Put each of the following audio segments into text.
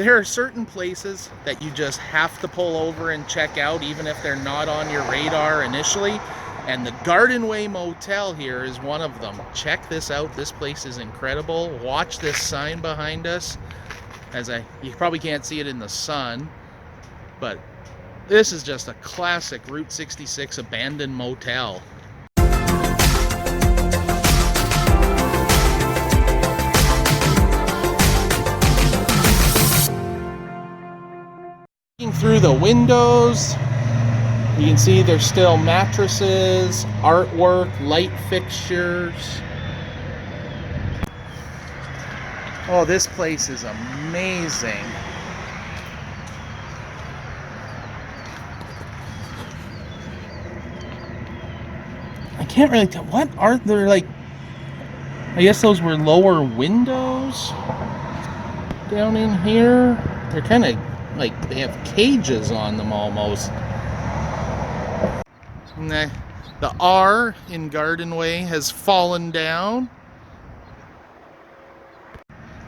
there are certain places that you just have to pull over and check out, even if they're not on your radar initially. And the Garden Way Motel here is one of them. Check this out. This place is incredible. Watch this sign behind us. You probably can't see it in the sun, but this is just a classic Route 66 abandoned motel. Looking through the windows, you can see there's still mattresses, artwork, light fixtures. Oh, this place is amazing. I can't really tell. What are there, like, I guess those were lower windows down in here. They're kind of like they have cages on them almost. And the R in Garden Way has fallen down.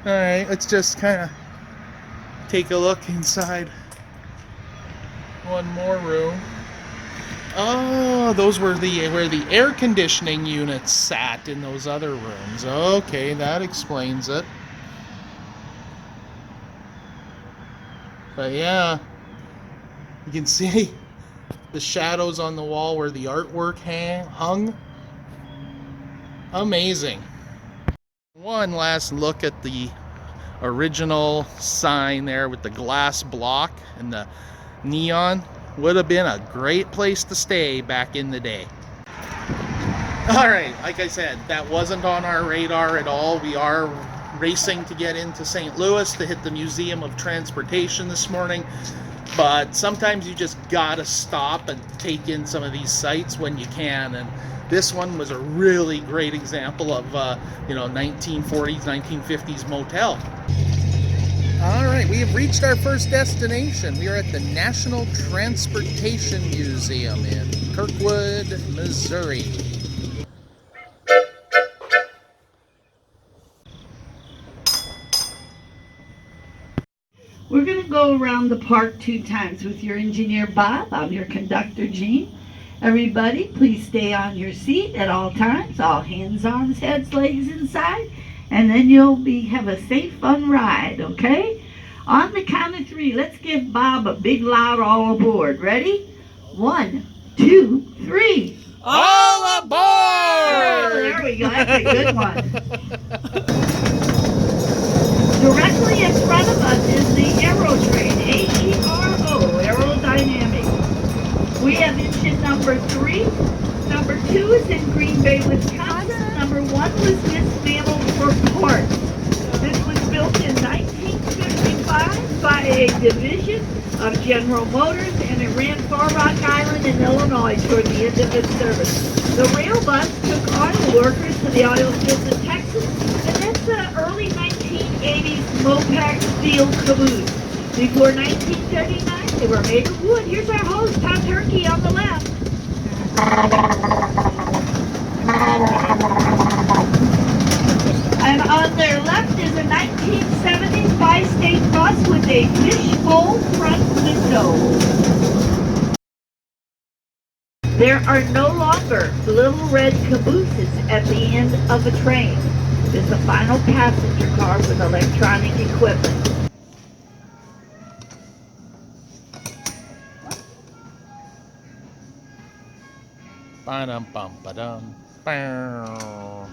Alright, let's just kind of take a look inside one more room. Oh, those were where the air conditioning units sat in those other rooms. Okay, that explains it. But yeah, you can see the shadows on the wall where the artwork hung. Amazing. One last look at the original sign there with the glass block and the neon. Would have been a great place to stay back in the day. Alright, like I said, that wasn't on our radar at all. We are racing to get into St. Louis to hit the Museum of Transportation this morning. But sometimes you just gotta stop and take in some of these sites when you can. And this one was a really great example of, 1940s, 1950s motel. All right, we have reached our first destination. We are at the National Transportation Museum in Kirkwood, Missouri. We're going to go around the park 2 times with your engineer, Bob. I'm your conductor, Jean. Everybody, please stay on your seat at all times. All hands, arms, heads, legs inside. And then you'll have a safe, fun ride, okay? On the count of 3, let's give Bob a big, loud all aboard. Ready? 1, 2, 3. All aboard! Oh, there we go. That's a good one. Directly in front of us is the Aero Train, A-E-R-O, Aerodynamic. We have engine number 3. Number 2 is in Green Bay, Wisconsin. Number 1 was dismantled for parts. This was built in 1955 by a division of General Motors, and it ran Far Rock Island in Illinois toward the end of its service. The rail bus took auto workers to the oil fields in Texas, and that's the early 1980s Mopac steel caboose. Before 1939, they were made of wood. Here's our host, Tom Turkey, on the left. And on their left is a 1970s bi-state bus with a fishbowl front window. There are no longer little red cabooses at the end of a train. It's a final passenger car with electronic equipment. Ba-dum-bum-ba-dum. Bow.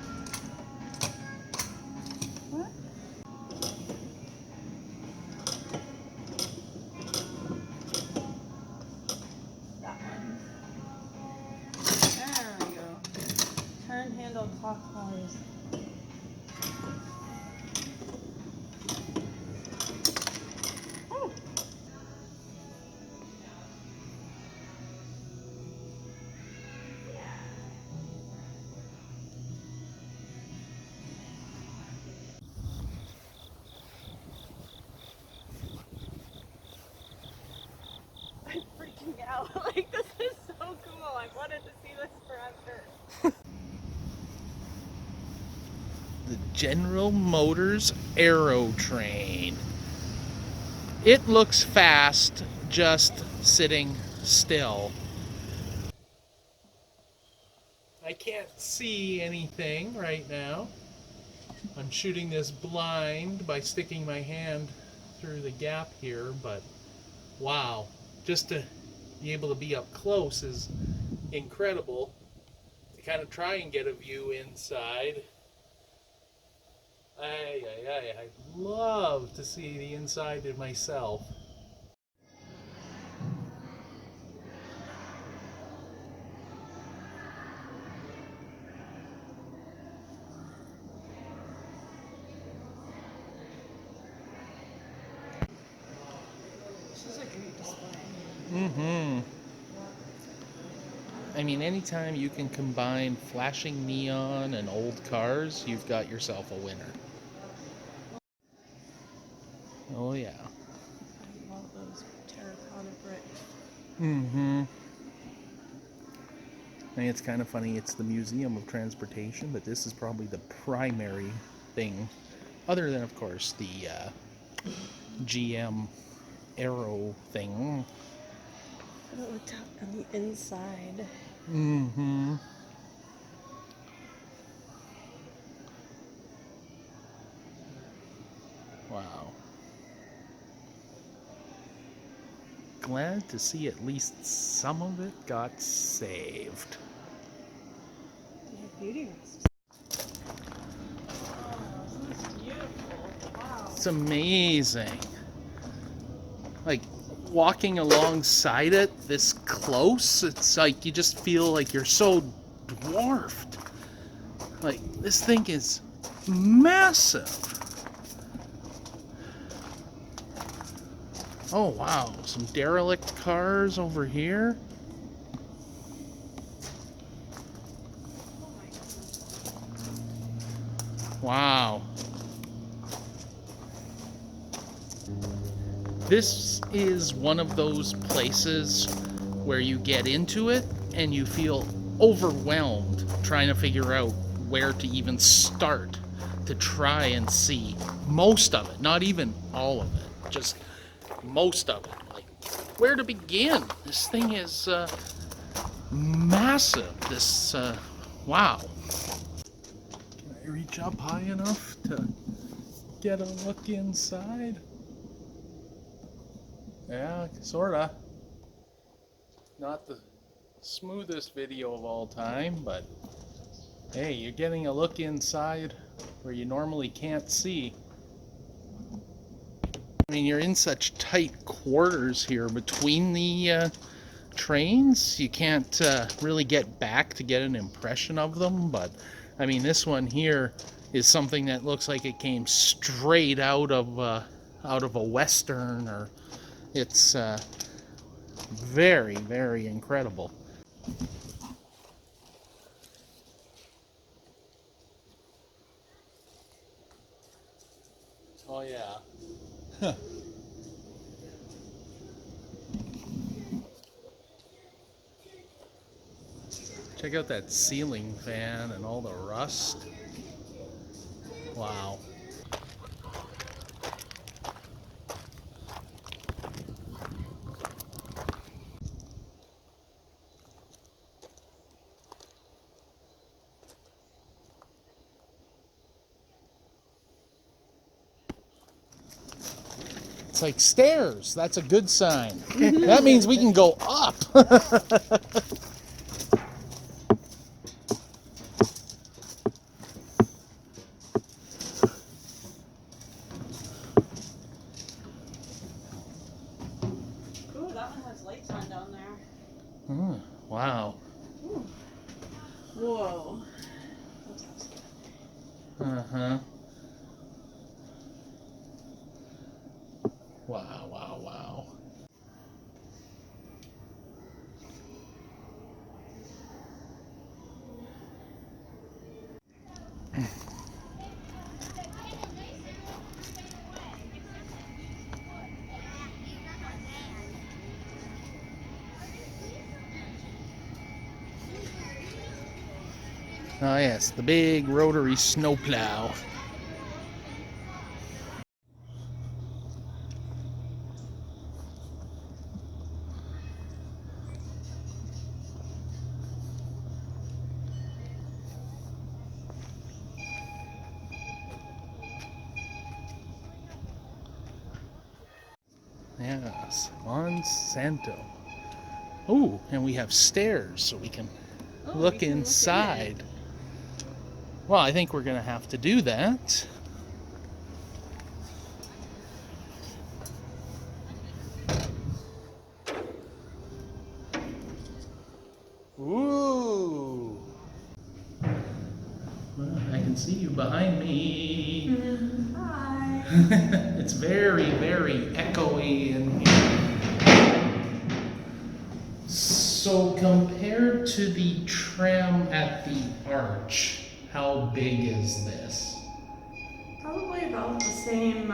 There we go. Turn handle clockwise. I'm freaking out. Like, this is so cool. I wanted to see this forever. The General Motors Aero Train. It looks fast just sitting still. I can't see anything right now. I'm shooting this blind by sticking my hand through the gap here, but wow, just to be able to be up close is incredible. To kind of try and get a view inside. I'd love to see the inside of myself. This is a great display. Mm-hmm. I mean, anytime you can combine flashing neon and old cars, you've got yourself a winner. Oh yeah. I love those terracotta bricks. Mm-hmm. I think it's kind of funny, it's the Museum of Transportation, but this is probably the primary thing, other than, of course, the GM Aero thing. Look on the inside. Mm-hmm. Wow. Glad to see at least some of it got saved. Yeah, beauty rest. Oh, isn't this beautiful? Wow. It's amazing. Like, walking alongside it this close, it's like you just feel like you're so dwarfed. Like, this thing is massive. Oh wow, some derelict cars over here. Wow. This is one of those places where you get into it and you feel overwhelmed trying to figure out where to even start to try and see most of it, not even all of it, just most of it. Like, where to begin? This thing is massive. This, wow. Can I reach up high enough to get a look inside? Yeah, sorta. Not the smoothest video of all time, but hey, you're getting a look inside where you normally can't see. I mean, you're in such tight quarters here between the trains, you can't really get back to get an impression of them, but I mean, this one here is something that looks like it came straight out of a Western, or it's very, very incredible. Oh yeah. Huh. Check out that ceiling fan and all the rust. Wow. It's like stairs. That's a good sign. That means we can go up. Ooh, that one has lights on down there. Wow. Ooh. Whoa. That's awesome. Uh-huh. Wow, wow, wow. Oh yes, the big rotary snowplow. Yes, Monsanto. Oh, and we have stairs so we can look inside. Well, I think we're going to have to do that. Ooh. Well, I can see you behind me. Hi. It's very, very echoey in here. So compared to the tram at the arch, how big is this? Probably about the same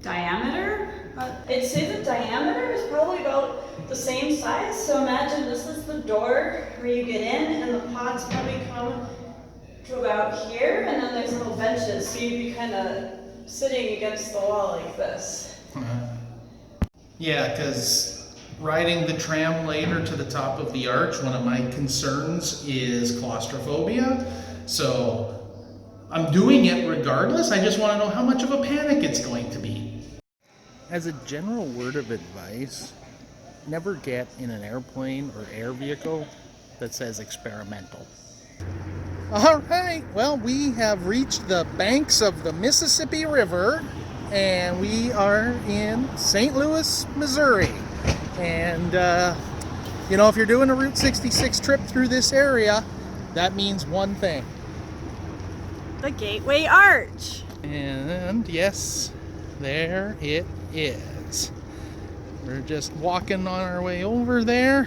diameter. I'd say the diameter is probably about the same size. So imagine this is the door where you get in, and the pods probably come to about here, and then there's little benches, so you'd be kind of sitting against the wall like this. Yeah, because riding the tram later to the top of the arch, one of my concerns is claustrophobia. So I'm doing it regardless. I just want to know how much of a panic it's going to be. As a general word of advice, never get in an airplane or air vehicle that says experimental. All right, well, we have reached the banks of the Mississippi River, and we are in St. Louis, Missouri. And, you know, if you're doing a Route 66 trip through this area, that means one thing. The Gateway Arch. And yes, there it is. We're just walking on our way over there.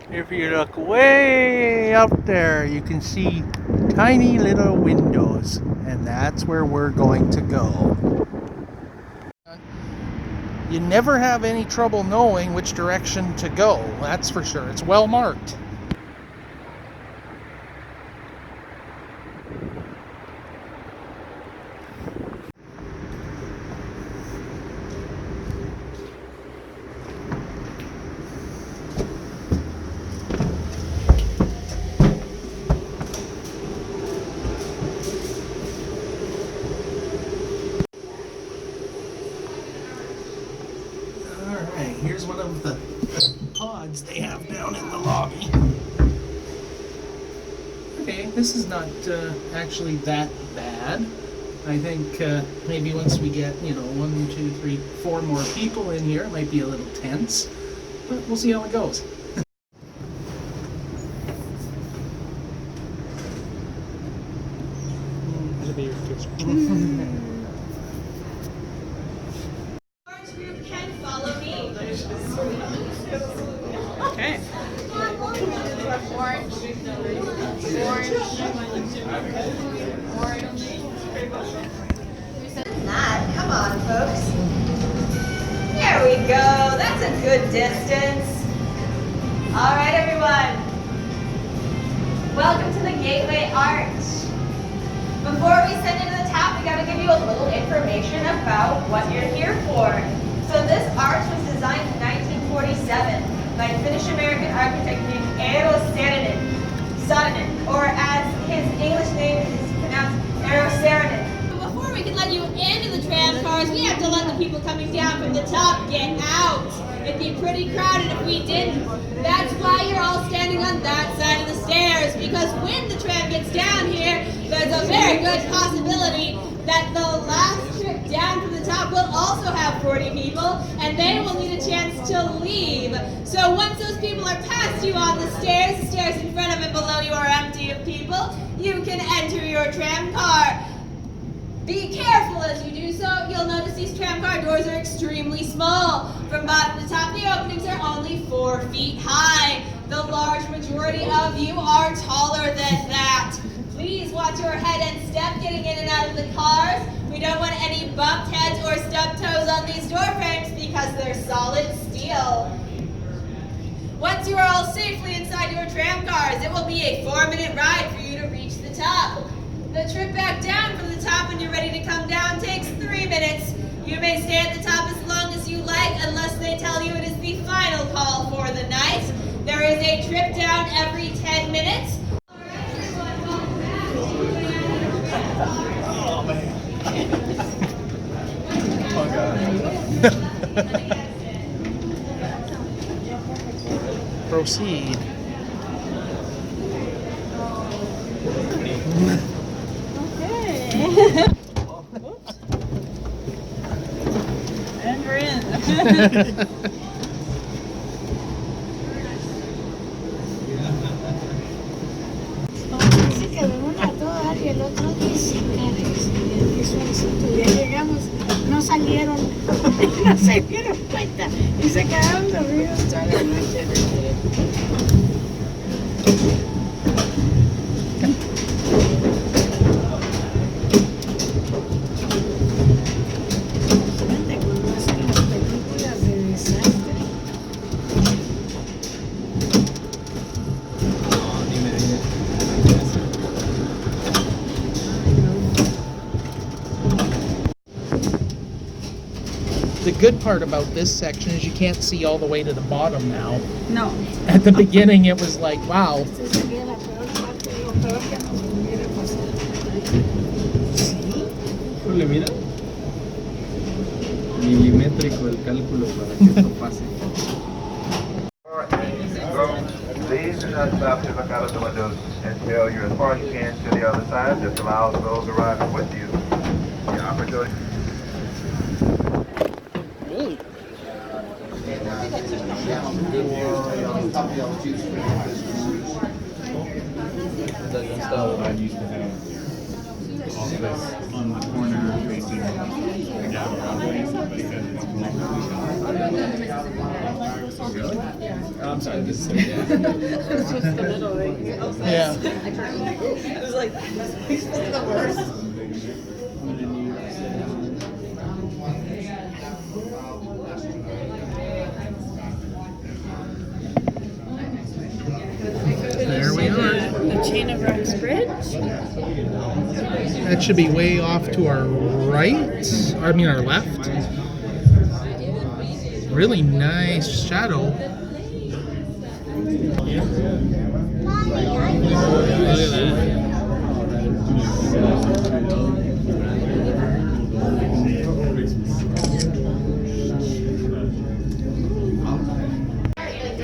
If you look way up there, you can see tiny little windows, and that's where we're going to go. You never have any trouble knowing which direction to go, that's for sure. It's well marked. Here's one of the pods they have down in the lobby. Okay, this is not actually that bad. I think maybe once we get, 1, 2, 3, 4 more people in here, it might be a little tense, but we'll see how it goes. Okay. Orange. Come on, folks. There we go. That's a good distance. All right, everyone. Welcome to the Gateway Arch. Before we send you to the top, we got to give you a little information about what you're here for. So this arch was designed in 1947 by a Finnish American architect named Eero Saarinen, or as his English name is pronounced Eero Saarinen. Before we can let you into the tram cars, we have to let the people coming down from the top get out. It'd be pretty crowded if we didn't. That's why you're all standing on that side of the stairs, because when the tram gets down here, there's a very good possibility that the last trip down from the top will also have 40 people, and they will need a chance to leave. So once those people are past you on the stairs in front of and below you are empty of people, you can enter your tram car. Be careful as you do so. You'll notice these tram car doors are extremely small. From bottom to top, the openings are only 4 feet high. The large majority of you are taller than that. Please watch your head and step getting in and out of the cars. We don't want any bumped heads or stubbed toes on these door frames because they're solid steel. Once you are all safely inside your tram cars, it will be a 4-minute ride for you to reach the top. The trip back down from the top when you're ready to come down takes 3 minutes. You may stay at the top as long as you like unless they tell you it is the final There is a trip down every 10 minutes. Proceed. And we're in. Dice que uno a todo dar y el otro dice, qué suavecito. Ya llegamos, no salieron, no se dieron cuenta y se quedaron dormidos toda la noche en el tren. Imagínate cuando hacen las películas de desastre. The good part about this section is you can't see all the way to the bottom now. No. At the beginning, it was like, wow. Esta sería la peor parte, lo peor que nos hubiera pasado. Híjole, mira. Milimétrico el cálculo para que esto pase. Please do not stop to look out of the windows until you're as far as you can to the other side. This allows those arriving with you the opportunity. Doesn't stop. I used to have all this on the corner facing the Gap Broadway because it's Really? Oh, I'm sorry, this is It's just the middle, right? Yeah. It was like, this is the worst. There we are. The Chain of Rocks Bridge. That should be way off to our right. I mean, our left. Really nice shadow. Look at that.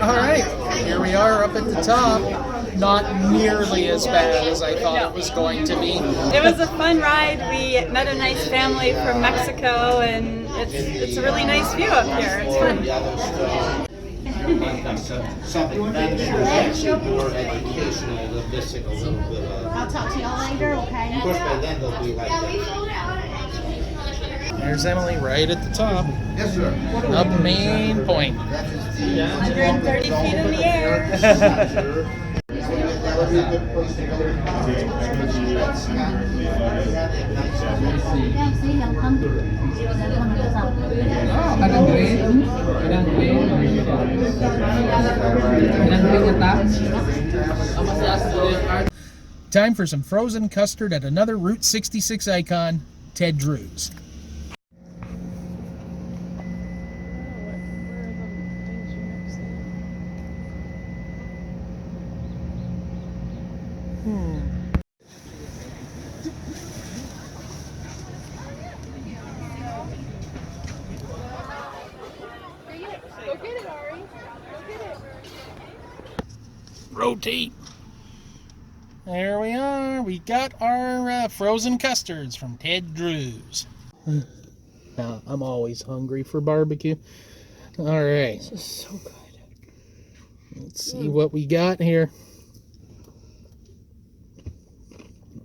All right, here we are up at the top. Not nearly as bad as I thought it was going to be. It was a fun ride. We met a nice family from Mexico, and it's a really nice view up here. It's fun. Something actually more educational than missing a little bit of. I'll talk to y'all later, okay? Of course, by then they'll be like that. There's Emily right at the top. Yes, sir. Up main point. 130 feet in the air. Time for some frozen custard at another Route 66 icon, Ted Drewes. Rotate. There we are. We got our frozen custards from Ted Drewes. Now, I'm always hungry for barbecue. All right. This is so good. Let's see what we got here.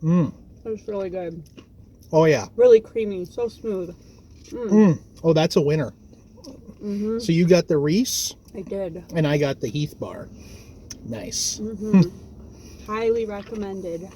It's really good. Oh, yeah. Really creamy. So smooth. Oh, that's a winner. So you got the Reese, I did. and I got the Heath bar. Nice. Highly recommended.